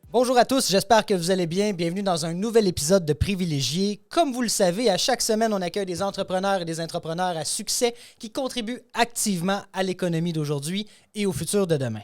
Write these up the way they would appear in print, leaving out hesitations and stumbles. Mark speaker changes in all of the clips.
Speaker 1: Bonjour à tous, j'espère que vous allez bien. Bienvenue dans un nouvel épisode de Privilégiés. Comme vous le savez, à chaque semaine, on accueille des entrepreneurs et des entrepreneurs à succès qui contribuent activement à l'économie d'aujourd'hui et au futur de demain.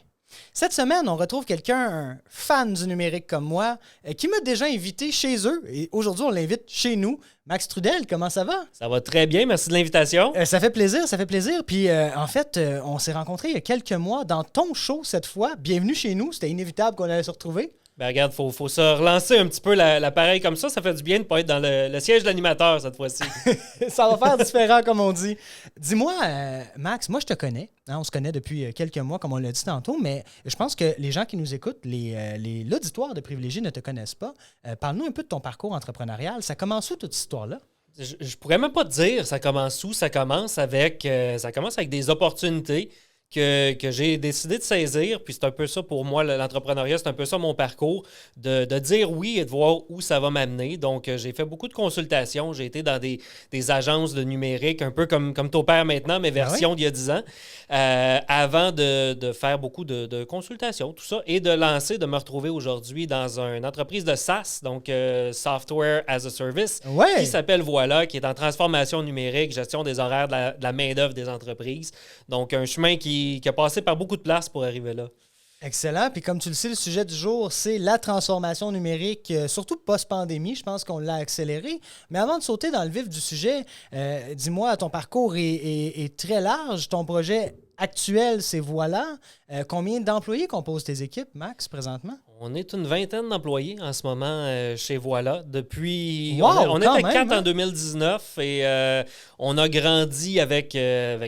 Speaker 1: Cette semaine, on retrouve quelqu'un, un fan du numérique comme moi, qui m'a déjà invité chez eux. Et aujourd'hui, on l'invite chez nous. Max Trudel, comment ça va?
Speaker 2: Ça va très bien, merci de l'invitation.
Speaker 1: Ça fait plaisir, ça fait plaisir. Puis en fait, on s'est rencontrés il y a quelques mois dans ton show cette fois. Bienvenue chez nous, c'était inévitable qu'on allait se retrouver.
Speaker 2: Ben regarde, faut se relancer un petit peu l'appareil comme ça fait du bien de ne pas être dans le siège de l'animateur cette fois-ci.
Speaker 1: Ça va faire différent, comme on dit. Dis-moi, Max, moi je te connais. Hein, on se connaît depuis quelques mois, comme on l'a dit tantôt, mais je pense que les gens qui nous écoutent, l'auditoire de Privilégiés ne te connaissent pas. Parle-nous un peu de ton parcours entrepreneurial. Ça commence où toute cette histoire-là?
Speaker 2: Je pourrais même pas te dire ça commence où. Ça commence avec des opportunités que j'ai décidé de saisir, puis c'est un peu ça pour moi, l'entrepreneuriat, c'est un peu ça mon parcours, de dire oui et de voir où ça va m'amener. Donc, j'ai fait beaucoup de consultations, j'ai été dans des agences de numérique, un peu comme ton père maintenant, mais version d'il y a 10 ans, avant de faire beaucoup de consultations, tout ça, et de me retrouver aujourd'hui dans une entreprise de SaaS, donc Software as a Service, qui s'appelle Voilà, qui est en transformation numérique, gestion des horaires de la main-d'œuvre des entreprises. Donc, un chemin qui a passé par beaucoup de places pour arriver là.
Speaker 1: Excellent. Puis comme tu le sais, le sujet du jour, c'est la transformation numérique, surtout post-pandémie. Je pense qu'on l'a accéléré. Mais avant de sauter dans le vif du sujet, dis-moi, ton parcours est très large. Ton projet actuel, c'est Voilà. Combien d'employés composent tes équipes, Max, présentement?
Speaker 2: On est une vingtaine d'employés en ce moment chez Voilà. Depuis,
Speaker 1: wow,
Speaker 2: on était 4 en 2019 et on a grandi avec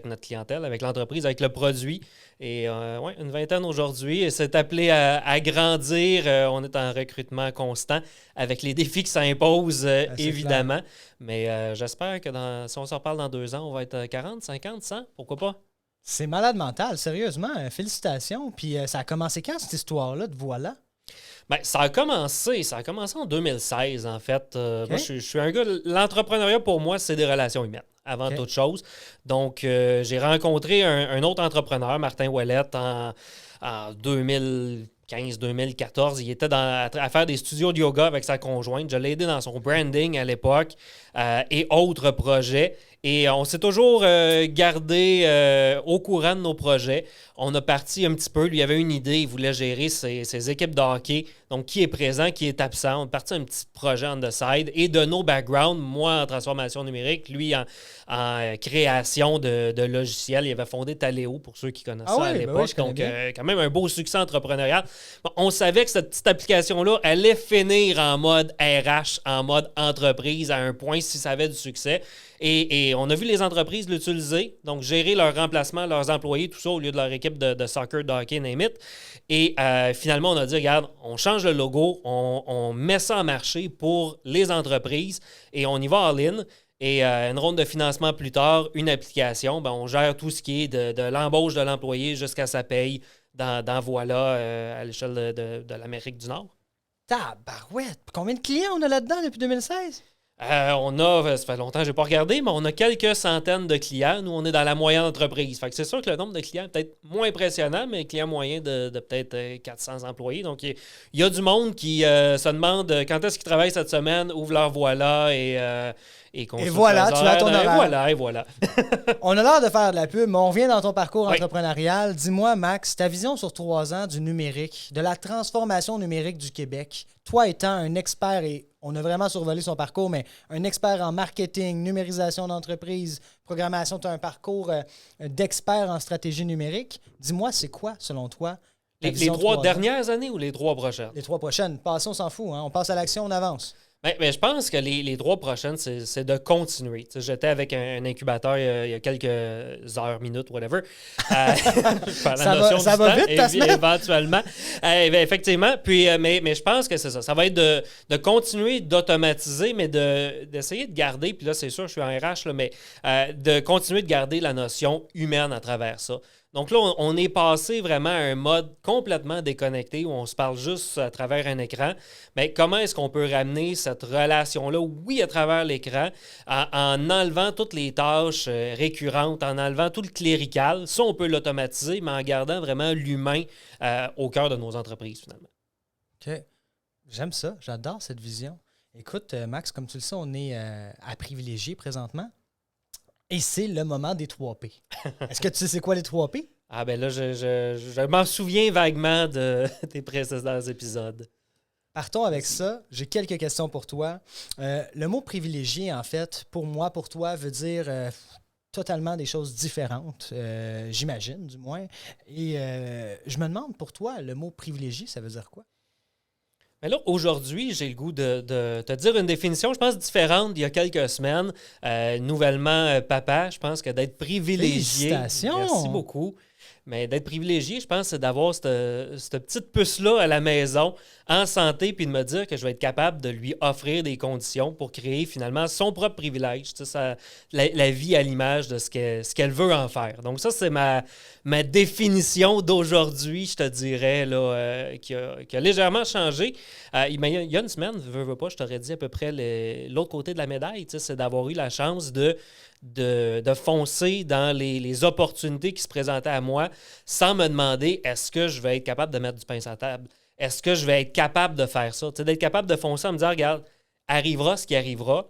Speaker 2: notre clientèle, avec l'entreprise, avec le produit. Et une vingtaine aujourd'hui. Et c'est appelé à grandir. On est en recrutement constant avec les défis que ça impose, évidemment. Clair. Mais j'espère que si on se reparle dans 2 ans, on va être 40, 50, 100. Pourquoi pas? C'est
Speaker 1: malade mental, sérieusement. Félicitations. Puis ça a commencé quand, cette histoire-là de Voilà?
Speaker 2: Bien, ça a commencé en 2016, en fait. Moi, je suis un gars... L'entrepreneuriat, pour moi, c'est des relations humaines, avant toute chose. Donc, j'ai rencontré un autre entrepreneur, Martin Ouellette, en 2015-2014. Il était à faire des studios de yoga avec sa conjointe. Je l'ai aidé dans son branding à l'époque et autres projets. Et on s'est toujours gardé au courant de nos projets. On a parti un petit peu. Lui avait une idée. Il voulait gérer ses équipes de hockey. Donc, qui est présent, qui est absent. On a parti un petit projet on the side. Et de nos backgrounds, moi en transformation numérique, lui en création de logiciels. Il avait fondé Taléo, pour ceux qui connaissent ça à l'époque. Donc, quand même un beau succès entrepreneurial. Bon, on savait que cette petite application-là allait finir en mode RH, en mode entreprise, à un point si ça avait du succès. Et on a vu les entreprises l'utiliser, donc gérer leur remplacement, leurs employés, tout ça, au lieu de leur équipe de soccer, de hockey, name it. Et finalement, on a dit, regarde, on change le logo, on met ça en marché pour les entreprises et on y va all-in. Et une ronde de financement plus tard, une application, on gère tout ce qui est de l'embauche de l'employé jusqu'à sa paye dans Voilà à l'échelle de l'Amérique du Nord.
Speaker 1: Tabarouette! Combien de clients on a là-dedans depuis 2016?
Speaker 2: Ça fait longtemps que je n'ai pas regardé, mais on a quelques centaines de clients. Nous, on est dans la moyenne entreprise. Fait que c'est sûr que le nombre de clients est peut-être moins impressionnant, mais client moyen de peut-être 400 employés. Donc, il y a du monde qui se demande quand est-ce qu'ils travaillent cette semaine, ouvrent leur Voilà et
Speaker 1: voilà, tu as ton horaire.
Speaker 2: Et voilà.
Speaker 1: On a l'air de faire de la pub, mais on revient dans ton parcours entrepreneurial. Dis-moi, Max, ta vision sur 3 ans du numérique, de la transformation numérique du Québec, toi étant un expert, et on a vraiment survolé son parcours, mais un expert en marketing, numérisation d'entreprise, programmation, tu as un parcours d'expert en stratégie numérique. Dis-moi, c'est quoi, selon toi,
Speaker 2: les 3 dernières années ou les 3 prochaines?
Speaker 1: Les 3 prochaines. Passons, on s'en fout. Hein? On passe à l'action, on avance.
Speaker 2: Mais je pense que les 3 prochaines, c'est de continuer. T'sais, j'étais avec un incubateur il y a quelques heures, minutes, whatever.
Speaker 1: Ça va vite, ta semaine?
Speaker 2: Éventuellement. Effectivement. Puis, mais je pense que c'est ça. Ça va être de continuer d'automatiser, mais d'essayer de garder, puis là, c'est sûr, je suis en RH, là, mais de continuer de garder la notion humaine à travers ça. Donc là, on est passé vraiment à un mode complètement déconnecté où on se parle juste à travers un écran. Mais comment est-ce qu'on peut ramener cette relation-là, oui, à travers l'écran, en enlevant toutes les tâches récurrentes, en enlevant tout le clérical? Ça, on peut l'automatiser, mais en gardant vraiment l'humain au cœur de nos entreprises, finalement.
Speaker 1: OK. J'aime ça. J'adore cette vision. Écoute, Max, comme tu le sais, on est à privilégier présentement. Et c'est le moment des 3P. Est-ce que tu sais c'est quoi les 3P?
Speaker 2: Ah ben là, je m'en souviens vaguement de tes précédents épisodes.
Speaker 1: Partons avec ça. J'ai quelques questions pour toi. Le mot privilégié, en fait, pour moi, pour toi, veut dire totalement des choses différentes, j'imagine, du moins. Et je me demande, pour toi, le mot privilégié, ça veut dire quoi?
Speaker 2: Mais là, aujourd'hui, j'ai le goût de te dire une définition, je pense, différente d'il y a quelques semaines. Nouvellement papa, je pense que d'être privilégié.
Speaker 1: Félicitations!
Speaker 2: Merci beaucoup. Mais d'être privilégié, je pense, c'est d'avoir cette petite puce-là à la maison, en santé, puis de me dire que je vais être capable de lui offrir des conditions pour créer finalement son propre privilège, tu sais, la vie à l'image de ce qu'elle veut en faire. Donc ça, c'est ma définition d'aujourd'hui, je te dirais, là, qui a légèrement changé. Il y a une semaine, veux pas, je t'aurais dit à peu près l'autre côté de la médaille, tu sais, c'est d'avoir eu la chance de foncer dans les opportunités qui se présentaient à moi sans me demander est-ce que je vais être capable de mettre du pain sur la table? Est-ce que je vais être capable de faire ça? Tu sais, d'être capable de foncer en me disant, regarde, arrivera ce qui arrivera.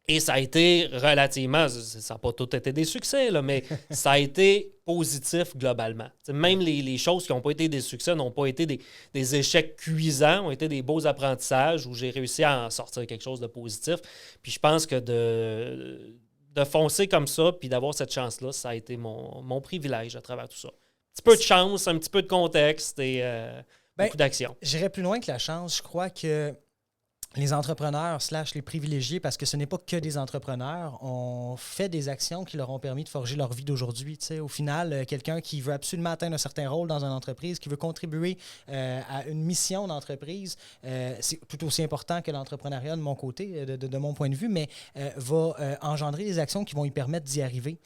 Speaker 2: Et ça a été relativement, ça n'a pas tout été des succès, là, mais ça a été positif globalement. Tu sais, même les choses qui n'ont pas été des succès n'ont pas été des échecs cuisants, ont été des beaux apprentissages où j'ai réussi à en sortir quelque chose de positif. Puis je pense que de foncer comme ça, puis d'avoir cette chance-là, ça a été mon privilège à travers tout ça. Un petit peu de chance, un petit peu de contexte et beaucoup d'action.
Speaker 1: J'irais plus loin que la chance. Je crois que les entrepreneurs / les privilégiés, parce que ce n'est pas que des entrepreneurs, ont fait des actions qui leur ont permis de forger leur vie d'aujourd'hui. Tu sais, au final, quelqu'un qui veut absolument atteindre un certain rôle dans une entreprise, qui veut contribuer à une mission d'entreprise, c'est tout aussi important que l'entrepreneuriat de mon côté, de mon point de vue, mais va engendrer des actions qui vont lui permettre d'y arriver.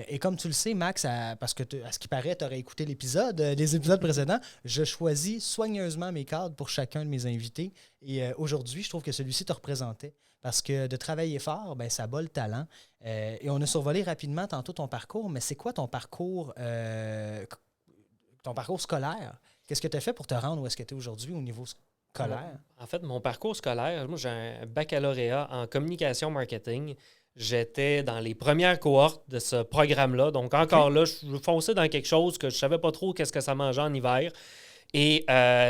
Speaker 1: Et comme tu le sais, Max, parce que à ce qui paraît, tu aurais écouté les épisodes précédents, je choisis soigneusement mes cadres pour chacun de mes invités. Et aujourd'hui, je trouve que celui-ci te représentait parce que de travailler fort, ben, ça bat le talent. Et on a survolé rapidement tantôt ton parcours, mais c'est quoi ton parcours scolaire? Qu'est-ce que tu as fait pour te rendre où est-ce que tu es aujourd'hui au niveau scolaire?
Speaker 2: En fait, mon parcours scolaire, moi j'ai un baccalauréat en communication marketing. J'étais dans les premières cohortes de ce programme-là. Donc encore là, je fonçais dans quelque chose que je ne savais pas trop qu'est-ce que ça mangeait en hiver. Et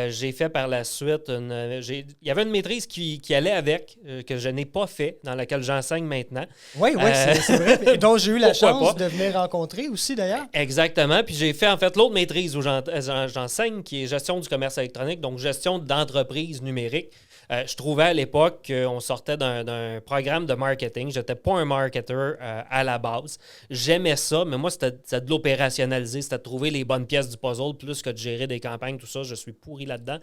Speaker 2: j'ai fait par la suite il y avait une maîtrise qui allait avec, que je n'ai pas fait, dans laquelle j'enseigne maintenant.
Speaker 1: Oui, c'est vrai. Et dont j'ai eu la chance de venir rencontrer aussi, d'ailleurs.
Speaker 2: Exactement. Puis j'ai fait, en fait, l'autre maîtrise où j'enseigne, qui est gestion du commerce électronique, donc gestion d'entreprise numérique. Je trouvais à l'époque qu'on sortait d'un programme de marketing. Je n'étais pas un marketeur à la base. J'aimais ça, mais moi, c'était de l'opérationnaliser, c'était de trouver les bonnes pièces du puzzle plus que de gérer des campagnes, tout ça. Je suis pourri là-dedans.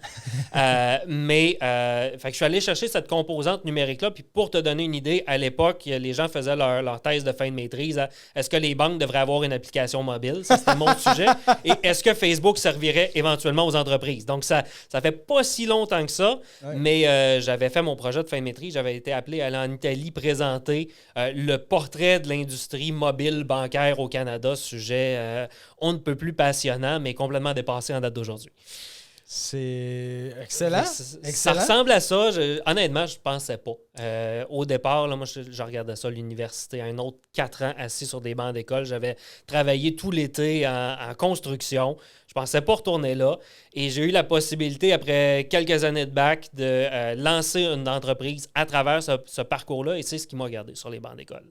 Speaker 2: Fait que je suis allé chercher cette composante numérique-là. Puis pour te donner une idée, à l'époque, les gens faisaient leur thèse de fin de maîtrise. Est-ce que les banques devraient avoir une application mobile? Ça, c'était mon sujet. Et est-ce que Facebook servirait éventuellement aux entreprises? Donc, ça fait pas si longtemps que ça, mais j'avais fait mon projet de fin de maîtrise. J'avais été appelé à aller en Italie présenter le portrait de l'industrie mobile bancaire au Canada, sujet on ne peut plus passionnant, mais complètement dépassé en date d'aujourd'hui.
Speaker 1: C'est excellent.
Speaker 2: Ça ressemble à ça. Honnêtement, je ne pensais pas. Au départ, là, moi, je regardais ça à l'université, un autre 4 ans assis sur des bancs d'école. J'avais travaillé tout l'été en construction. Je ne pensais pas retourner là. Et j'ai eu la possibilité, après quelques années de bac, de lancer une entreprise à travers ce parcours-là. Et c'est ce qui m'a gardé sur les bancs d'école.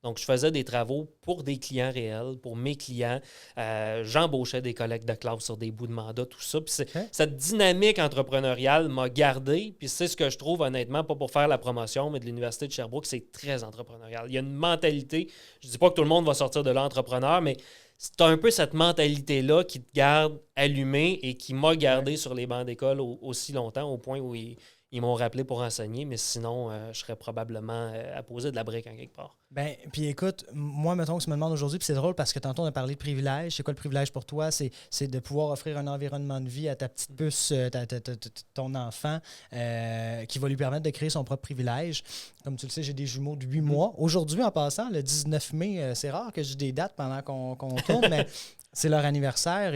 Speaker 2: Donc, je faisais des travaux pour des clients réels, pour mes clients. J'embauchais des collègues de classe sur des bouts de mandat, tout ça. Puis cette dynamique entrepreneuriale m'a gardé. Puis c'est ce que je trouve, honnêtement, pas pour faire la promotion, mais de l'Université de Sherbrooke, c'est très entrepreneurial. Il y a une mentalité. Je ne dis pas que tout le monde va sortir de l'entrepreneur, mais c'est un peu cette mentalité-là qui te garde allumé et qui m'a gardé sur les bancs d'école aussi longtemps, au point où il ils m'ont rappelé pour enseigner, mais sinon, je serais probablement à poser de la brique en quelque part.
Speaker 1: Ben, puis écoute, moi, mettons que tu me demandes aujourd'hui, puis c'est drôle parce que tantôt on a parlé de privilège. C'est quoi le privilège pour toi? C'est de pouvoir offrir un environnement de vie à ta petite puce, ton enfant, qui va lui permettre de créer son propre privilège. Comme tu le sais, j'ai des jumeaux de 8 mois. Aujourd'hui, en passant, le 19 mai, c'est rare que j'ai des dates pendant qu'on tourne, mais c'est leur anniversaire.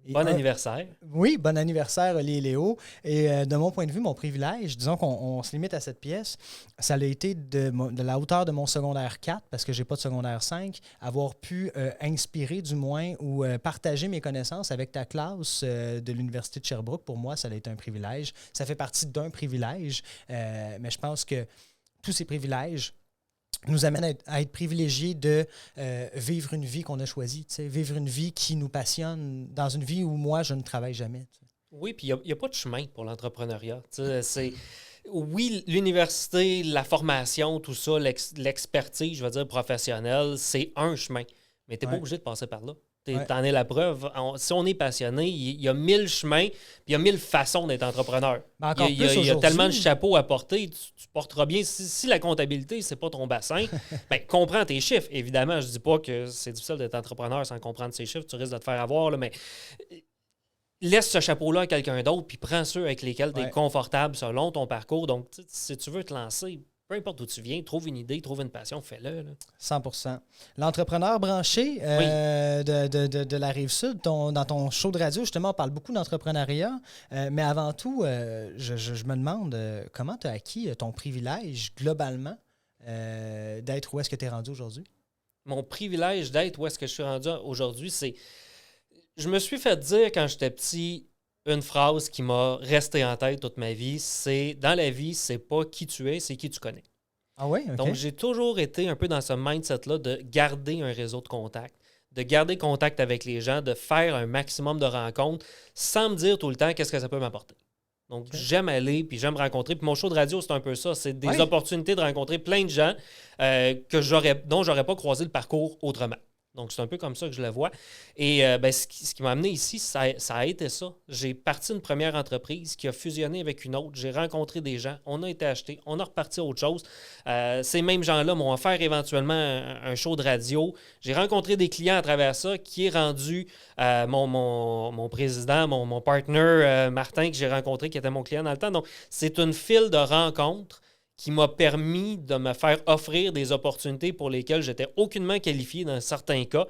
Speaker 2: Bon anniversaire.
Speaker 1: Oui, bon anniversaire, Oli et Léo. Et de mon point de vue, mon privilège, disons qu'on se limite à cette pièce, ça a été de la hauteur de mon secondaire 4, parce que j'ai pas de secondaire 5, avoir pu inspirer du moins ou partager mes connaissances avec ta classe de l'Université de Sherbrooke. Pour moi, ça a été un privilège. Ça fait partie d'un privilège, mais je pense que tous ces privilèges nous amène à être privilégiés de vivre une vie qu'on a choisie, vivre une vie qui nous passionne, dans une vie où moi, je ne travaille jamais. T'sais.
Speaker 2: Oui, puis il n'y a pas de chemin pour l'entrepreneuriat. Oui, l'université, la formation, tout ça, l'expertise, je veux dire, professionnelle, c'est un chemin. Mais tu n'es pas obligé de passer par là. T'en es la preuve. Si on est passionné, il y a 1000 chemins, puis il y a 1000 façons d'être entrepreneur. Il y a tellement de chapeaux à porter, tu porteras bien. Si la comptabilité, c'est pas ton bassin, ben, comprends tes chiffres. Évidemment, je dis pas que c'est difficile d'être entrepreneur sans comprendre ses chiffres, tu risques de te faire avoir, là, mais laisse ce chapeau-là à quelqu'un d'autre, puis prends ceux avec lesquels tu es confortable selon ton parcours. Donc, si tu veux te lancer, peu importe d'où tu viens, trouve une idée, trouve une passion, fais-le. Là.
Speaker 1: 100%. L'entrepreneur branché de la Rive-Sud, dans ton show de radio, justement, on parle beaucoup d'entrepreneuriat. Mais avant tout, je me demande comment tu as acquis ton privilège globalement d'être où est-ce que tu es rendu aujourd'hui?
Speaker 2: Mon privilège d'être où est-ce que je suis rendu aujourd'hui, c'est... Je me suis fait dire quand j'étais petit une phrase qui m'a resté en tête toute ma vie, c'est « Dans la vie, c'est pas qui tu es, c'est qui tu connais. »
Speaker 1: Ah oui? OK.
Speaker 2: Donc, j'ai toujours été un peu dans ce mindset-là de garder un réseau de contacts, de garder contact avec les gens, de faire un maximum de rencontres sans me dire tout le temps qu'est-ce que ça peut m'apporter. Donc, j'aime aller, puis j'aime rencontrer. Puis mon show de radio, c'est un peu ça. C'est des opportunités de rencontrer plein de gens dont j'aurais pas croisé le parcours autrement. Donc, c'est un peu comme ça que je le vois. Et ce qui m'a amené ici, ça a été ça. J'ai parti d'une première entreprise qui a fusionné avec une autre. J'ai rencontré des gens. On a été achetés. On a reparti à autre chose. Ces mêmes gens-là m'ont offert éventuellement un show de radio. J'ai rencontré des clients à travers ça qui est rendu mon président, mon partner, Martin, que j'ai rencontré, qui était mon client dans le temps. Donc, c'est une file de rencontres qui m'a permis de me faire offrir des opportunités pour lesquelles j'étais aucunement qualifié dans certains cas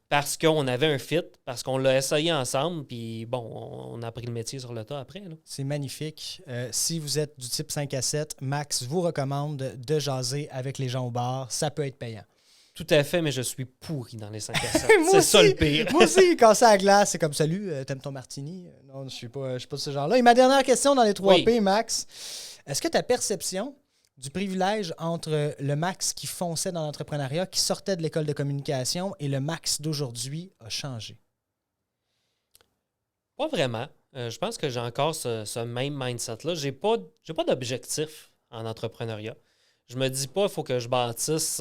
Speaker 2: parce qu'on avait un fit, parce qu'on l'a essayé ensemble, puis bon, on a appris le métier sur le tas après. Là.
Speaker 1: C'est magnifique. Si vous êtes du type 5 à 7, Max vous recommande de jaser avec les gens au bar. Ça peut être payant.
Speaker 2: Tout à fait, mais je suis pourri dans les 5 à 7. C'est ça le pire.
Speaker 1: Moi aussi, quand c'est à la glace, c'est comme « Salut, t'aimes ton martini? » Non, je suis pas de ce genre-là. Et ma dernière question dans les 3 P, Max. Est-ce que ta perception du privilège entre le Max qui fonçait dans l'entrepreneuriat, qui sortait de l'école de communication, et le Max d'aujourd'hui a changé?
Speaker 2: Pas vraiment. Je pense que j'ai encore ce même mindset-là. J'ai pas d'objectif en entrepreneuriat. Je me dis pas, il faut que je bâtisse,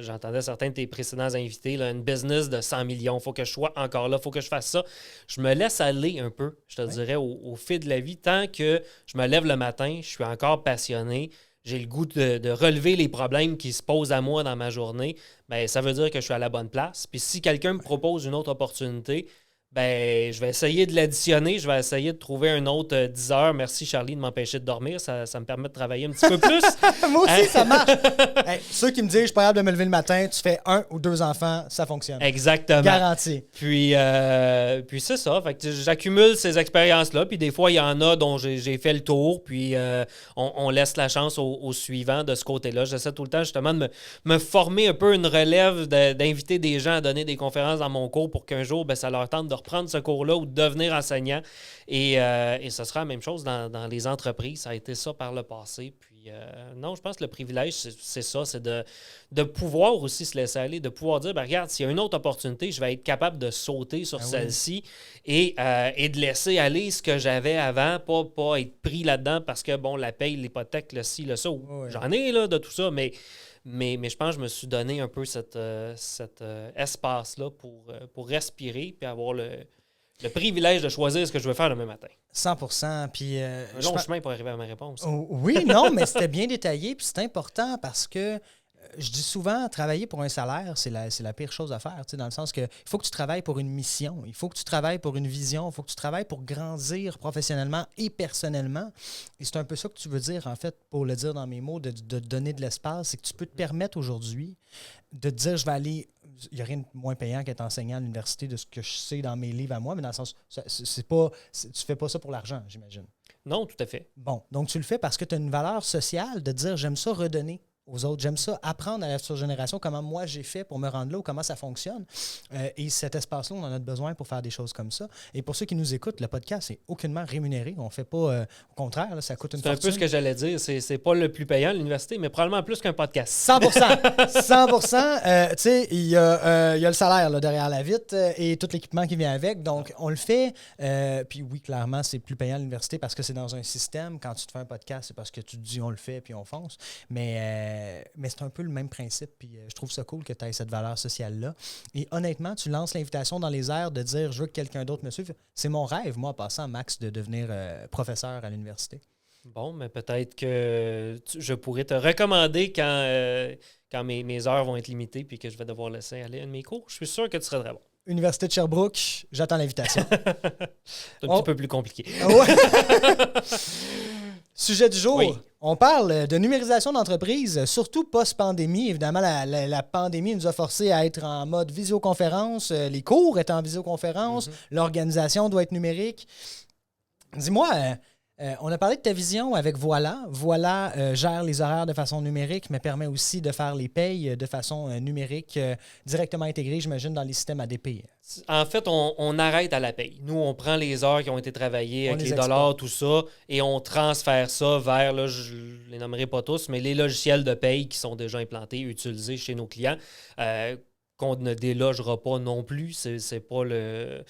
Speaker 2: j'entendais certains de tes précédents invités, là, une business de 100 millions, il faut que je sois encore là, il faut que je fasse ça. Je me laisse aller un peu, je te dirais, au fil de la vie. Tant que je me lève le matin, je suis encore passionné, j'ai le goût de relever les problèmes qui se posent à moi dans ma journée, bien, ça veut dire que je suis à la bonne place. Puis si quelqu'un me propose une autre opportunité, ben, je vais essayer de l'additionner, je vais essayer de trouver un autre 10 heures. Merci Charlie de m'empêcher de dormir, ça me permet de travailler un petit peu plus.
Speaker 1: Moi aussi, ça marche. Hey, ceux qui me disent je suis pas capable de me lever le matin, tu fais 1 ou 2 enfants, ça fonctionne.
Speaker 2: Exactement.
Speaker 1: Garanti.
Speaker 2: Puis c'est ça, fait que j'accumule ces expériences-là, puis des fois, il y en a dont j'ai fait le tour, puis on laisse la chance au suivant de ce côté-là. J'essaie tout le temps justement de me former un peu une relève, d'inviter des gens à donner des conférences dans mon cours pour qu'un jour, ben, ça leur tente de reprendre ce cours-là ou de devenir enseignant. Et ce sera la même chose dans les entreprises. Ça a été ça par le passé. Puis non, je pense que le privilège, c'est ça, c'est de pouvoir aussi se laisser aller, de pouvoir dire, ben, regarde, s'il y a une autre opportunité, je vais être capable de sauter sur celle-ci et de laisser aller ce que j'avais avant, pas être pris là-dedans parce que, bon, la paye, l'hypothèque, le ci, le ça. J'en ai là, de tout ça, mais je pense que je me suis donné un peu cet espace-là pour respirer puis avoir Le privilège de choisir ce que je veux faire demain matin.
Speaker 1: 100%. Puis,
Speaker 2: Un long chemin pour arriver à ma réponse.
Speaker 1: Oui, non, mais c'était bien détaillé. Puis c'est important parce que je dis souvent, travailler pour un salaire, c'est la pire chose à faire, dans le sens que il faut que tu travailles pour une mission, il faut que tu travailles pour une vision, il faut que tu travailles pour grandir professionnellement et personnellement. Et c'est un peu ça que tu veux dire, en fait, pour le dire dans mes mots, de donner de l'espace, c'est que tu peux te permettre aujourd'hui de te dire, je vais aller... Il n'y a rien de moins payant qu'être enseignant à l'université de ce que je sais dans mes livres à moi, mais dans le sens, tu ne fais pas ça pour l'argent, j'imagine.
Speaker 2: Non, tout à fait.
Speaker 1: Bon, donc tu le fais parce que tu as une valeur sociale de dire, j'aime ça redonner aux autres. J'aime ça, apprendre à la future génération comment moi j'ai fait pour me rendre là ou comment ça fonctionne. Et cet espace-là, on en a besoin pour faire des choses comme ça. Et pour ceux qui nous écoutent, le podcast n'est aucunement rémunéré. On ne fait pas... au contraire, là, ça coûte une fortune.
Speaker 2: C'est un peu ce que j'allais dire. C'est pas le plus payant à l'université, mais probablement plus qu'un podcast.
Speaker 1: 100%! 100%! Tu sais, il y a le salaire là, derrière la vitre et tout l'équipement qui vient avec. Donc, on le fait. Puis oui, clairement, c'est plus payant à l'université parce que c'est dans un système. Quand tu te fais un podcast, c'est parce que tu te dis on le fait puis on fonce. Mais c'est un peu le même principe, puis je trouve ça cool que tu aies cette valeur sociale-là. Et honnêtement, tu lances l'invitation dans les airs de dire « je veux que quelqu'un d'autre me suive ». C'est mon rêve, moi, en passant, Max, de devenir professeur à l'université.
Speaker 2: Bon, mais peut-être que je pourrais te recommander quand mes heures vont être limitées puis que je vais devoir laisser aller un de mes cours. Je suis sûr que tu serais très bon.
Speaker 1: Université de Sherbrooke, j'attends l'invitation.
Speaker 2: C'est un petit peu plus compliqué.
Speaker 1: Ouais. Sujet du jour,
Speaker 2: oui.
Speaker 1: On parle de numérisation d'entreprise, surtout post-pandémie. Évidemment, la pandémie nous a forcés à être en mode visioconférence. Les cours étaient en visioconférence. L'organisation doit être numérique. Dis-moi, on a parlé de ta vision avec Voilà. Voilà gère les horaires de façon numérique, mais permet aussi de faire les payes de façon numérique, directement intégrées, j'imagine, dans les systèmes ADP.
Speaker 2: En fait, on arrête à la paye. Nous, on prend les heures qui ont été travaillées avec les dollars, tout ça, et on transfère ça vers, là, je ne les nommerai pas tous, mais les logiciels de paye qui sont déjà implantés, utilisés chez nos clients, qu'on ne délogera pas non plus. C'est pas le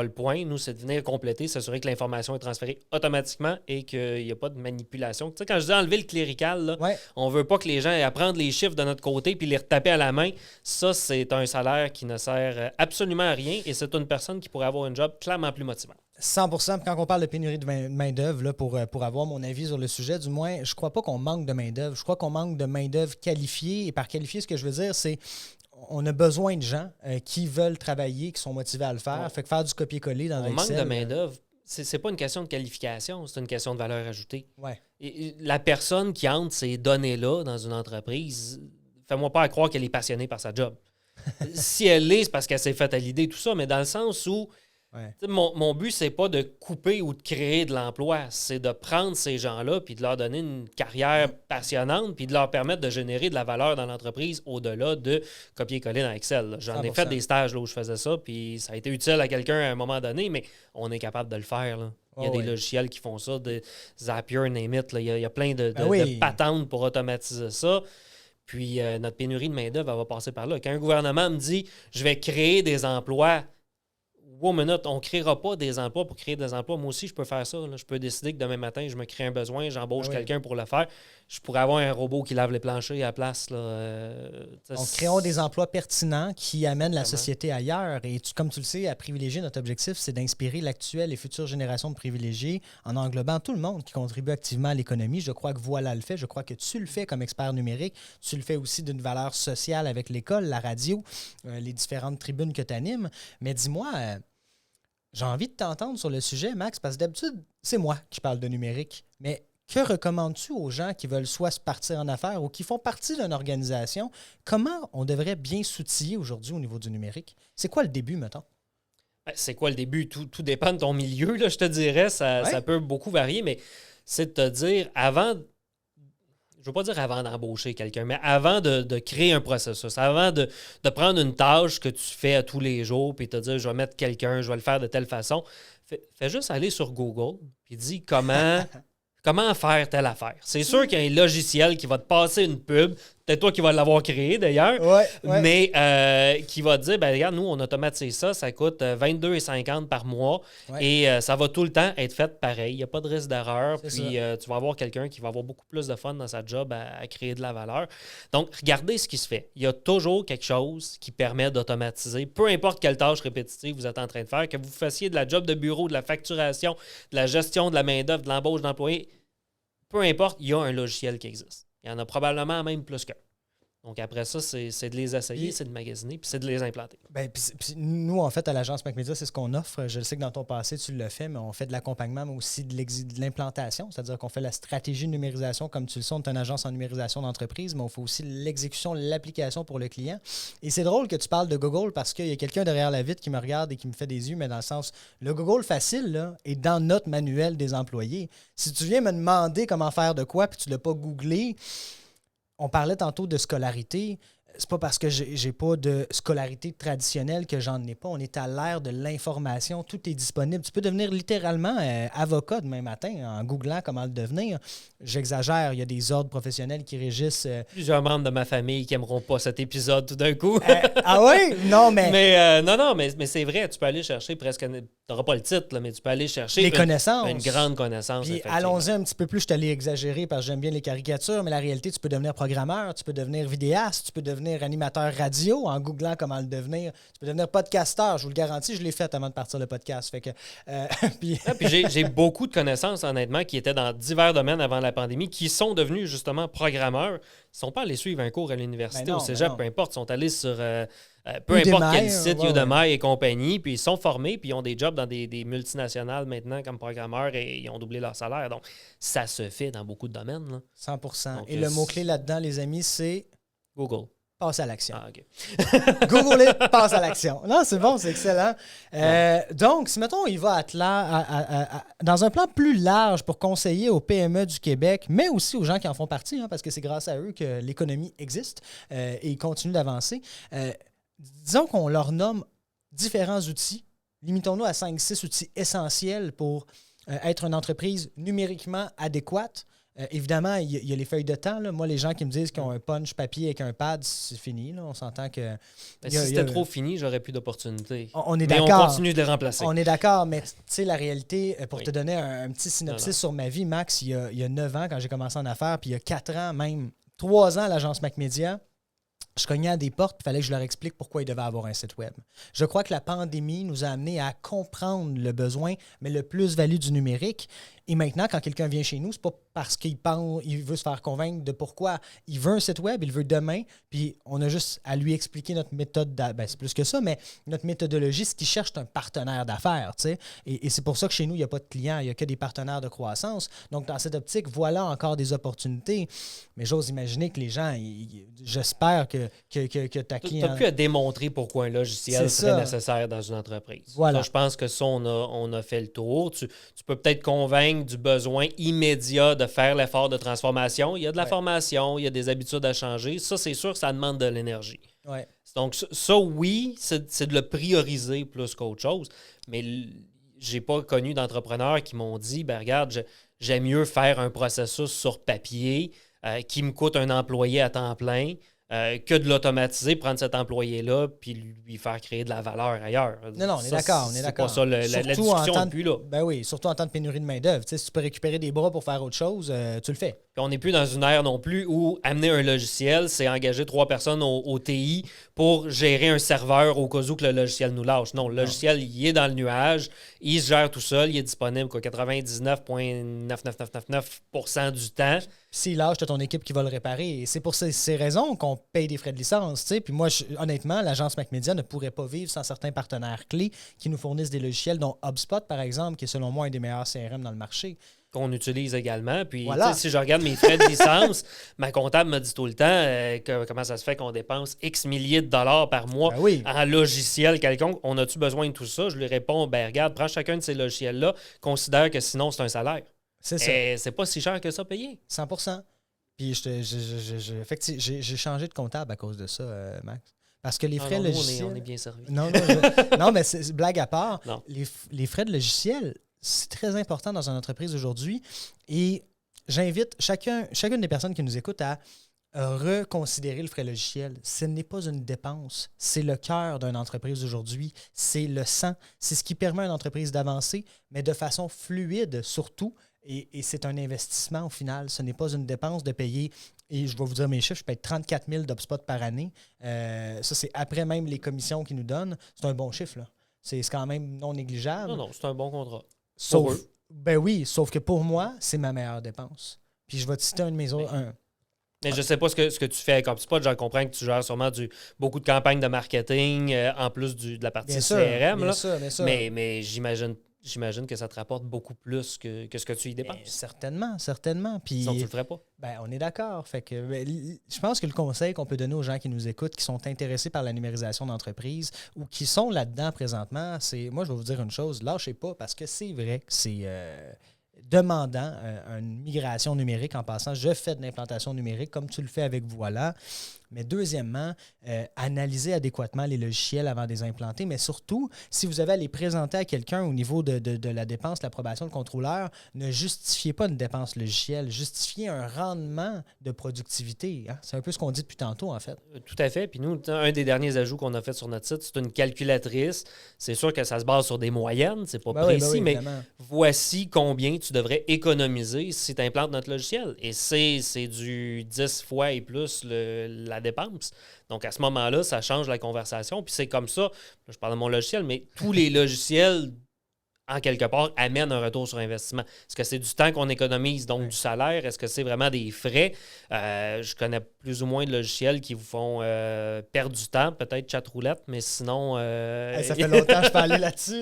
Speaker 2: point. Nous, c'est de venir compléter, s'assurer que l'information est transférée automatiquement et qu'il n'y a pas de manipulation. Tu sais, quand je dis enlever le clérical, là, on ne veut pas que les gens aient à prendre les chiffres de notre côté puis les retaper à la main. Ça, c'est un salaire qui ne sert absolument à rien et c'est une personne qui pourrait avoir un job clairement plus motivant.
Speaker 1: 100%. Quand on parle de pénurie de main-d'œuvre, là, pour avoir mon avis sur le sujet, du moins, je crois pas qu'on manque de main-d'œuvre. Je crois qu'on manque de main-d'œuvre qualifiée. Et par qualifiée, ce que je veux dire, c'est on a besoin de gens qui veulent travailler, qui sont motivés à le faire. Fait que faire du copier-coller dans Excel...
Speaker 2: On manque de main-d'œuvre. C'est pas une question de qualification, c'est une question de valeur ajoutée.
Speaker 1: Ouais.
Speaker 2: Et la personne qui entre ces données-là dans une entreprise, fais-moi pas croire qu'elle est passionnée par sa job. Si elle l'est, c'est parce qu'elle s'est faite à l'idée, tout ça, mais dans le sens où mon but, c'est pas de couper ou de créer de l'emploi, c'est de prendre ces gens-là puis de leur donner une carrière passionnante puis de leur permettre de générer de la valeur dans l'entreprise au-delà de copier-coller dans Excel. Là. J'en ai fait des stages là, où je faisais ça puis ça a été utile à quelqu'un à un moment donné, mais on est capable de le faire. Là. Il y a des logiciels qui font ça, de Zapier, name it. Là. Il y a plein de patentes pour automatiser ça. Puis notre pénurie de main-d'œuvre, elle va passer par là. Quand un gouvernement me dit « je vais créer des emplois », wow, minute, on ne créera pas des emplois pour créer des emplois. Moi aussi, je peux faire ça. Là. Je peux décider que demain matin, je me crée un besoin, j'embauche quelqu'un pour le faire. Je pourrais avoir un robot qui lave les planchers à la place. Là.
Speaker 1: Donc, créons des emplois pertinents qui amènent la société ailleurs. Et comme tu le sais, à Privilégier, notre objectif, c'est d'inspirer l'actuelle et future génération de privilégiés en englobant tout le monde qui contribue activement à l'économie. Je crois que Voilà le fait. Je crois que tu le fais comme expert numérique. Tu le fais aussi d'une valeur sociale avec l'école, la radio, les différentes tribunes que tu animes. Mais dis-moi... j'ai envie de t'entendre sur le sujet, Max, parce que d'habitude, c'est moi qui parle de numérique. Mais que recommandes-tu aux gens qui veulent soit se partir en affaires ou qui font partie d'une organisation? Comment on devrait bien s'outiller aujourd'hui au niveau du numérique? C'est quoi le début, mettons?
Speaker 2: C'est quoi le début? Tout dépend de ton milieu, là, je te dirais. Ça peut beaucoup varier, mais c'est de te dire, avant... Je ne veux pas dire avant d'embaucher quelqu'un, mais avant de créer un processus, avant de prendre une tâche que tu fais à tous les jours, puis te dire, je vais mettre quelqu'un, je vais le faire de telle façon, fais juste aller sur Google, puis dis comment faire telle affaire. C'est sûr qu'il y a un logiciel qui va te passer une pub, peut-être toi qui vas l'avoir créé d'ailleurs,
Speaker 1: Ouais.
Speaker 2: mais qui va te dire, ben regarde, nous, on automatise ça coûte 22,50 par mois et ça va tout le temps être fait pareil. Il n'y a pas de risque d'erreur. Puis tu vas avoir quelqu'un qui va avoir beaucoup plus de fun dans sa job à créer de la valeur. Donc, regardez ce qui se fait. Il y a toujours quelque chose qui permet d'automatiser, peu importe quelle tâche répétitive vous êtes en train de faire, que vous fassiez de la job de bureau, de la facturation, de la gestion de la main-d'œuvre, de l'embauche d'employés, peu importe, il y a un logiciel qui existe. Il y en a probablement même plus qu'un. Donc après ça, c'est de les essayer, c'est de magasiner, puis c'est de les implanter.
Speaker 1: Ben, puis nous, en fait, à l'agence MacMedia, c'est ce qu'on offre. Je le sais que dans ton passé, tu l'as fait, mais on fait de l'accompagnement, mais aussi de l'implantation. C'est-à-dire qu'on fait la stratégie de numérisation. Comme tu le sais, on est une agence en numérisation d'entreprise, mais on fait aussi l'exécution, l'application pour le client. Et c'est drôle que tu parles de Google parce qu'il y a quelqu'un derrière la vitre qui me regarde et qui me fait des yeux, mais dans le sens, le Google facile, là, est dans notre manuel des employés. Si tu viens me demander comment faire de quoi, puis tu ne l'as pas googlé, on parlait tantôt de scolarité. C'est pas parce que j'ai pas de scolarité traditionnelle que j'en ai pas. On est à l'ère de l'information. Tout est disponible. Tu peux devenir littéralement avocat demain matin en googlant comment le devenir. J'exagère. Il y a des ordres professionnels qui régissent...
Speaker 2: Plusieurs membres de ma famille qui n'aimeront pas cet épisode tout d'un coup.
Speaker 1: Ah oui? Non, mais...
Speaker 2: mais c'est vrai. Tu peux aller chercher presque... Tu n'auras pas le titre, là, mais tu peux aller chercher
Speaker 1: les connaissances.
Speaker 2: Une grande connaissance.
Speaker 1: Puis allons-y un petit peu plus. Je t'allais exagérer parce que j'aime bien les caricatures, mais la réalité, tu peux devenir programmeur, tu peux devenir vidéaste, tu peux devenir animateur radio en googlant comment le devenir. Tu peux devenir podcasteur, je vous le garantis, je l'ai fait avant de partir le podcast. Fait que,
Speaker 2: puis j'ai beaucoup de connaissances, honnêtement, qui étaient dans divers domaines avant la pandémie, qui sont devenus justement programmeurs. Ils ne sont pas allés suivre un cours à l'université, au cégep, peu importe. Ils sont allés sur peu
Speaker 1: Udemy,
Speaker 2: importe quel site, Udemy et compagnie, puis ils sont formés, puis ils ont des jobs dans des multinationales maintenant comme programmeurs et ils ont doublé leur salaire. Donc, ça se fait dans beaucoup de domaines. Là.
Speaker 1: 100%. Donc, et le mot-clé là-dedans, les amis, c'est...
Speaker 2: Google.
Speaker 1: Passe à l'action.
Speaker 2: Ah, OK.
Speaker 1: Google it, passe à l'action. Non, c'est bon, c'est excellent. Donc, si, mettons, il va dans un plan plus large pour conseiller aux PME du Québec, mais aussi aux gens qui en font partie, parce que c'est grâce à eux que l'économie existe et continue d'avancer. Disons qu'on leur nomme différents outils. Limitons-nous à 5-6 outils essentiels pour être une entreprise numériquement adéquate. Évidemment, il y a les feuilles de temps. Là. Moi, les gens qui me disent qu'ils ont un punch papier avec un pad, c'est fini. Là. On s'entend que...
Speaker 2: si c'était trop fini, j'aurais plus d'opportunités.
Speaker 1: On est
Speaker 2: mais
Speaker 1: d'accord.
Speaker 2: On continue de les remplacer.
Speaker 1: On est d'accord, mais tu sais, la réalité, pour te donner un petit synopsis sur ma vie, Max, il y a 9 ans quand j'ai commencé en affaires, puis il y a 4 ans, même 3 ans à l'agence MacMedia, je cognais à des portes, il fallait que je leur explique pourquoi ils devaient avoir un site web. Je crois que la pandémie nous a amené à comprendre le besoin, mais le plus-value du numérique. Et maintenant, quand quelqu'un vient chez nous, c'est pas parce qu'il veut se faire convaincre de pourquoi il veut un site web, il le veut demain, puis on a juste à lui expliquer notre méthode, c'est plus que ça, mais notre méthodologie, ce qu'il cherche, c'est un partenaire d'affaires, tu sais. Et c'est pour ça que chez nous, il n'y a pas de clients, il n'y a que des partenaires de croissance. Donc, dans cette optique, voilà encore des opportunités. Mais j'ose imaginer que les gens, j'espère que ta clientèle...
Speaker 2: Tu n'as plus à démontrer pourquoi un logiciel serait nécessaire dans une entreprise.
Speaker 1: Voilà.
Speaker 2: Ça, je pense que ça, on a fait le tour. Tu peux peut-être convaincre du besoin immédiat de faire l'effort de transformation. Il y a de la formation, il y a des habitudes à changer. Ça, c'est sûr que ça demande de l'énergie.
Speaker 1: Ouais.
Speaker 2: Donc, ça, oui, c'est de le prioriser plus qu'autre chose. Mais j'ai pas connu d'entrepreneurs qui m'ont dit, ben regarde, j'aime mieux faire un processus sur papier qui me coûte un employé à temps plein que de l'automatiser, prendre cet employé-là puis lui faire créer de la valeur ailleurs.
Speaker 1: Non, on est d'accord, on est d'accord.
Speaker 2: C'est pas ça, la discussion depuis là.
Speaker 1: Ben oui, surtout en temps de pénurie de main-d'œuvre. Si tu peux récupérer des bras pour faire autre chose, tu le fais.
Speaker 2: Puis on n'est plus dans une ère non plus où amener un logiciel, c'est engager 3 personnes au TI pour gérer un serveur au cas où que le logiciel nous lâche. Non, le logiciel, il est dans le nuage, il se gère tout seul, il est disponible 99,99999% du temps.
Speaker 1: S'il lâche, tu as ton équipe qui va le réparer. Et c'est pour ces raisons qu'on paye des frais de licence. T'sais. Puis moi, honnêtement, l'agence MacMedia ne pourrait pas vivre sans certains partenaires clés qui nous fournissent des logiciels, dont HubSpot, par exemple, qui est selon moi un des meilleurs CRM dans le marché.
Speaker 2: Qu'on utilise également. Puis,
Speaker 1: voilà.
Speaker 2: Si je regarde mes frais de licence, ma comptable me dit tout le temps comment ça se fait qu'on dépense X milliers de dollars par mois en logiciel quelconque. On a-tu besoin de tout ça? Je lui réponds, ben regarde, prends chacun de ces logiciels-là, considère que sinon, c'est un salaire.
Speaker 1: C'est ça.
Speaker 2: Et c'est pas si cher que ça payé.
Speaker 1: 100%. Puis j'ai changé de comptable à cause de ça, Max. Parce que les frais logiciels...
Speaker 2: On est bien servi.
Speaker 1: Non, mais blague à part, les frais de logiciel, c'est très important dans une entreprise aujourd'hui. Et j'invite chacune des personnes qui nous écoutent à reconsidérer le frais logiciel. Ce n'est pas une dépense. C'est le cœur d'une entreprise aujourd'hui. C'est le sang. C'est ce qui permet à une entreprise d'avancer, mais de façon fluide surtout. Et c'est un investissement au final. Ce n'est pas une dépense de payer, et je vais vous dire mes chiffres, je paye 34 000 d'UpSpot par année. Ça, c'est après même les commissions qu'ils nous donnent. C'est un bon chiffre, là. C'est quand même non négligeable.
Speaker 2: Non, c'est un bon contrat.
Speaker 1: Sauf, ben oui, sauf que pour moi, c'est ma meilleure dépense. Puis je vais te citer un de mes autres.
Speaker 2: Mais je sais pas ce que tu fais avec HubSpot. J'en comprends que tu gères sûrement beaucoup de campagnes de marketing en plus de la partie CRM.
Speaker 1: Bien
Speaker 2: là.
Speaker 1: sûr.
Speaker 2: Mais j'imagine que ça te rapporte beaucoup plus que ce que tu y dépenses.
Speaker 1: Certainement. Puis,
Speaker 2: sinon, tu le ferais pas.
Speaker 1: Ben, on est d'accord. Fait que je pense que le conseil qu'on peut donner aux gens qui nous écoutent, qui sont intéressés par la numérisation d'entreprise ou qui sont là-dedans présentement, c'est, moi, je vais vous dire une chose, lâchez pas, parce que c'est vrai que c'est demandant une migration numérique. En passant, je fais de l'implantation numérique comme tu le fais avec Voilà. Mais deuxièmement, analysez adéquatement les logiciels avant de les implanter. Mais surtout, si vous avez à les présenter à quelqu'un au niveau de la dépense, l'approbation de contrôleur, ne justifiez pas une dépense logicielle. Justifiez un rendement de productivité. Hein? C'est un peu ce qu'on dit depuis tantôt, en fait.
Speaker 2: Tout à fait. Puis nous, un des derniers ajouts qu'on a fait sur notre site, c'est une calculatrice. C'est sûr que ça se base sur des moyennes. C'est pas précis, mais voici combien tu devrais économiser si tu implantes notre logiciel. Et c'est du 10 fois et plus la dépense. Donc, à ce moment-là, ça change la conversation. Puis c'est comme ça, je parle de mon logiciel, mais tous les logiciels, en quelque part, amènent un retour sur investissement. Est-ce que c'est du temps qu'on économise, donc du salaire? Est-ce que c'est vraiment des frais? Je connais plus ou moins de logiciels qui vous font perdre du temps, peut-être Chatroulette, mais sinon...
Speaker 1: ça fait longtemps que je peux aller là-dessus.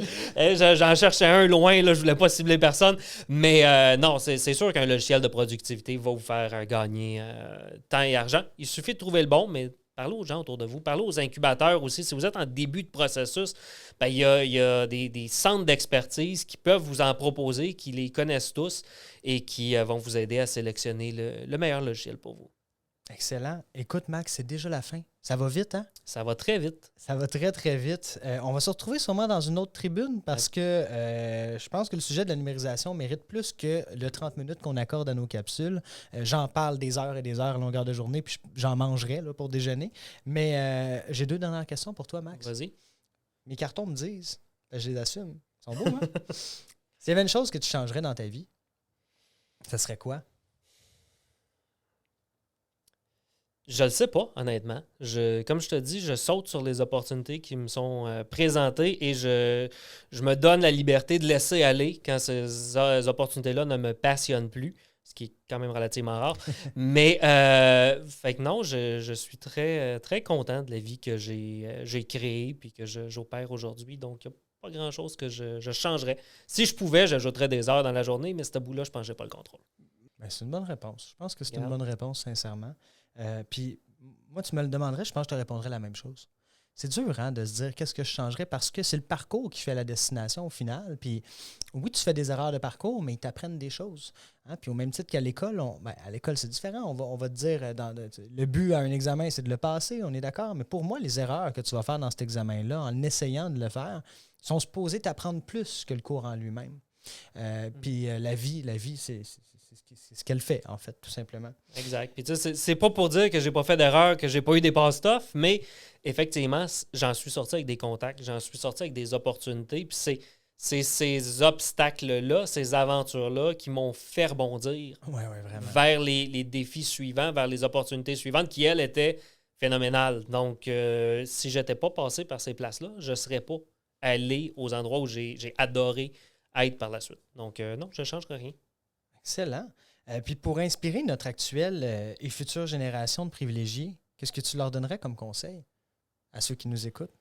Speaker 2: J'en cherchais un loin, là, je voulais pas cibler personne. Mais non, c'est sûr qu'un logiciel de productivité va vous faire gagner temps et argent. Il suffit de trouver le bon, mais parlez aux gens autour de vous. Parlez aux incubateurs aussi. Si vous êtes en début de processus, ben, il y a des centres d'expertise qui peuvent vous en proposer, qui les connaissent tous et qui vont vous aider à sélectionner le meilleur logiciel pour vous.
Speaker 1: Excellent. Écoute, Max, c'est déjà la fin. Ça va vite, hein?
Speaker 2: Ça va très vite.
Speaker 1: Ça va très, très vite. On va se retrouver sûrement dans une autre tribune parce que je pense que le sujet de la numérisation mérite plus que le 30 minutes qu'on accorde à nos capsules. J'en parle des heures et des heures à longueur de journée, puis j'en mangerai là, pour déjeuner. Mais j'ai 2 dernières questions pour toi, Max.
Speaker 2: Vas-y.
Speaker 1: Mes cartons me disent, je les assume. Ils sont beaux, hein? S'il y avait une chose que tu changerais dans ta vie, ça serait quoi?
Speaker 2: Je le sais pas, honnêtement. Comme je te dis, je saute sur les opportunités qui me sont présentées et je me donne la liberté de laisser aller quand ces opportunités-là ne me passionnent plus, ce qui est quand même relativement rare. Mais, fait que non, je suis très, très content de la vie que j'ai créée et que j'opère aujourd'hui. Donc, il n'y a pas grand-chose que je changerais. Si je pouvais, j'ajouterais des heures dans la journée, mais ce bout-là, je pense que je n'ai pas le contrôle.
Speaker 1: Ben, c'est une bonne réponse. Je pense que c'est une bonne réponse, sincèrement. Puis, moi, tu me le demanderais, je pense que je te répondrais la même chose. C'est dur, hein, de se dire qu'est-ce que je changerais parce que c'est le parcours qui fait la destination au final. Puis, oui, tu fais des erreurs de parcours, mais ils t'apprennent des choses. Hein? Puis, au même titre qu'à l'école, à l'école, c'est différent. On va te dire, le but à un examen, c'est de le passer, on est d'accord. Mais pour moi, les erreurs que tu vas faire dans cet examen-là, en essayant de le faire, sont supposées t'apprendre plus que le cours en lui-même. Puis, la vie, c'est ce qu'elle fait, en fait, tout simplement. Exact.
Speaker 2: Puis tu sais, c'est pas pour dire que j'ai pas fait d'erreur, que j'ai pas eu des passe-toffs, mais effectivement, j'en suis sorti avec des contacts, j'en suis sorti avec des opportunités, puis c'est ces obstacles-là, ces aventures-là qui m'ont fait rebondir vers les défis suivants, vers les opportunités suivantes qui, elles, étaient phénoménales. Donc, si j'étais pas passé par ces places-là, je serais pas allé aux endroits où j'ai adoré être par la suite. Donc, non, je ne changerai rien.
Speaker 1: Excellent. Puis pour inspirer notre actuelle et future génération de privilégiés, qu'est-ce que tu leur donnerais comme conseil à ceux qui nous écoutent?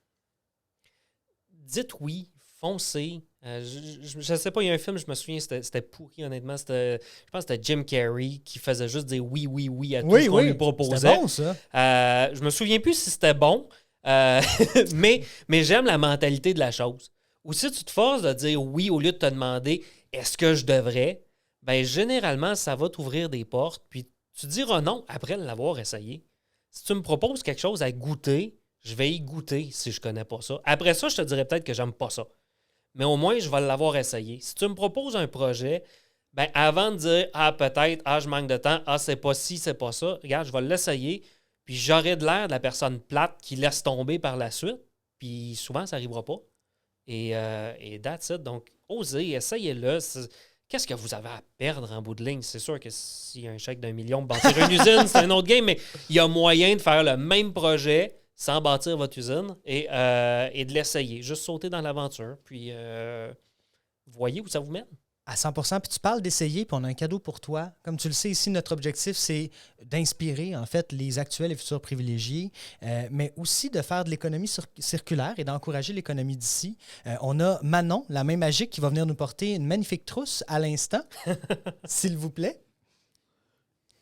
Speaker 2: Dites oui, foncez. Je ne sais pas, il y a un film, je me souviens, c'était pourri, honnêtement. Je pense que c'était Jim Carrey qui faisait juste des oui à tout ce qu'on lui proposait.
Speaker 1: C'était bon, ça.
Speaker 2: Je me souviens plus si c'était bon, mais j'aime la mentalité de la chose. Ou si tu te forces de dire oui au lieu de te demander est-ce que je devrais, ben généralement, ça va t'ouvrir des portes, puis tu diras non après l'avoir essayé. Si tu me proposes quelque chose à goûter, je vais y goûter si je connais pas ça. Après ça, je te dirais peut-être que j'aime pas ça. Mais au moins, je vais l'avoir essayé. Si tu me proposes un projet, Ben, avant de dire « Ah, peut-être, ah, je manque de temps, ah, c'est pas ci, c'est pas ça », regarde, je vais l'essayer, puis j'aurai de l'air de la personne plate qui laisse tomber par la suite, puis souvent, ça n'arrivera pas. Et that's it. Donc, osez, essayez-le. Qu'est-ce que vous avez à perdre en bout de ligne? C'est sûr que s'il y a un chèque d'1 million pour bâtir une usine, c'est un autre game, mais il y a moyen de faire le même projet sans bâtir votre usine et de l'essayer. Juste sauter dans l'aventure, puis voyez où ça vous mène.
Speaker 1: À 100%. Puis tu parles d'essayer, puis on a un cadeau pour toi. Comme tu le sais ici, notre objectif, c'est d'inspirer, en fait, les actuels et futurs privilégiés, mais aussi de faire de l'économie circulaire et d'encourager l'économie d'ici. On a Manon, la main magique, qui va venir nous porter une magnifique trousse à l'instant, s'il vous plaît,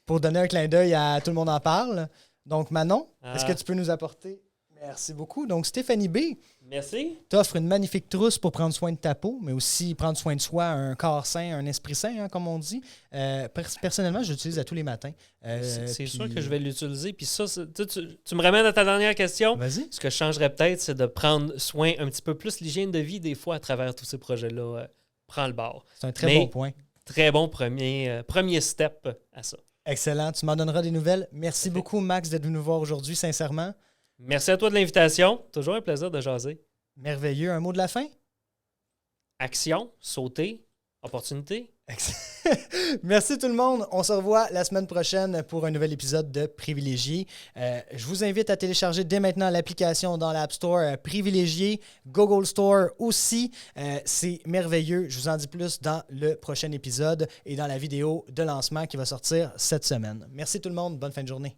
Speaker 1: pour donner un clin d'œil à Tout le monde en parle. Donc, Manon, est-ce que tu peux nous apporter... Merci beaucoup. Donc, Stéphanie B.
Speaker 2: Merci.
Speaker 1: T'offres une magnifique trousse pour prendre soin de ta peau, mais aussi prendre soin de soi, un corps sain, un esprit sain, hein, comme on dit. Personnellement, je l'utilise à tous les matins.
Speaker 2: C'est sûr que je vais l'utiliser. Puis ça, tu me ramènes à ta dernière question.
Speaker 1: Vas-y.
Speaker 2: Ce que je changerais peut-être, c'est de prendre soin un petit peu plus l'hygiène de vie des fois à travers tous ces projets-là. Prends le bord.
Speaker 1: C'est un très bon point.
Speaker 2: Très bon premier step à ça.
Speaker 1: Excellent. Tu m'en donneras des nouvelles. Merci beaucoup, Max, d'être venu nous voir aujourd'hui, sincèrement.
Speaker 2: Merci à toi de l'invitation. Toujours un plaisir de jaser.
Speaker 1: Merveilleux. Un mot de la fin?
Speaker 2: Action, sauter, opportunité.
Speaker 1: Merci tout le monde. On se revoit la semaine prochaine pour un nouvel épisode de Privilégié. Je vous invite à télécharger dès maintenant l'application dans l'App Store Privilégié, Google Store aussi. C'est merveilleux. Je vous en dis plus dans le prochain épisode et dans la vidéo de lancement qui va sortir cette semaine. Merci tout le monde. Bonne fin de journée.